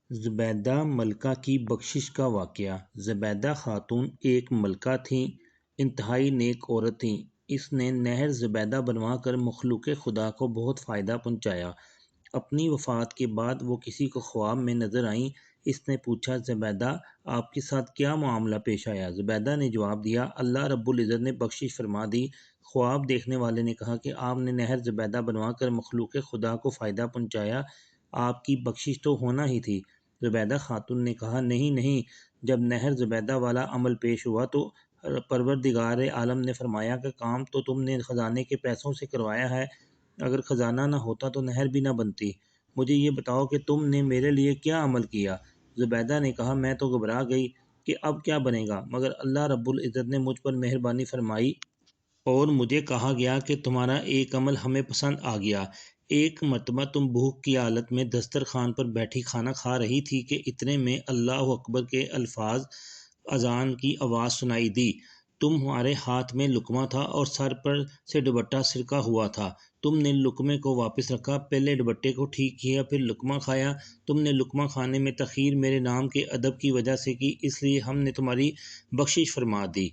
زبیدہ ملکہ کی بخشش کا واقعہ۔ زبیدہ خاتون ایک ملکہ تھیں، انتہائی نیک عورت تھیں۔ اس نے نہر زبیدہ بنوا کر مخلوق خدا کو بہت فائدہ پہنچایا۔ اپنی وفات کے بعد وہ کسی کو خواب میں نظر آئیں۔ اس نے پوچھا، زبیدہ آپ کے ساتھ کیا معاملہ پیش آیا؟ زبیدہ نے جواب دیا، اللہ رب العزت نے بخشش فرما دی۔ خواب دیکھنے والے نے کہا کہ آپ نے نہر زبیدہ بنوا کر مخلوق خدا کو فائدہ پہنچایا، آپ کی بخشش تو ہونا ہی تھی۔ زبیدہ خاتون نے کہا، نہیں نہیں، جب نہر زبیدہ والا عمل پیش ہوا تو پروردگار عالم نے فرمایا کہ کام تو تم نے خزانے کے پیسوں سے کروایا ہے، اگر خزانہ نہ ہوتا تو نہر بھی نہ بنتی۔ مجھے یہ بتاؤ کہ تم نے میرے لیے کیا عمل کیا؟ زبیدہ نے کہا، میں تو گھبرا گئی کہ اب کیا بنے گا، مگر اللہ رب العزت نے مجھ پر مہربانی فرمائی اور مجھے کہا گیا کہ تمہارا ایک عمل ہمیں پسند آ گیا۔ ایک مرتبہ تم بھوک کی حالت میں دسترخوان پر بیٹھی کھانا کھا رہی تھی کہ اتنے میں اللہ اکبر کے الفاظ اذان کی آواز سنائی دی۔ تمہارے ہاتھ میں لقمہ تھا اور سر پر سے دوپٹہ سرکا ہوا تھا۔ تم نے لقمے کو واپس رکھا، پہلے دوپٹے کو ٹھیک کیا، پھر لقمہ کھایا۔ تم نے لقمہ کھانے میں تاخیر میرے نام کے ادب کی وجہ سے کی، اس لیے ہم نے تمہاری بخشش فرما دی۔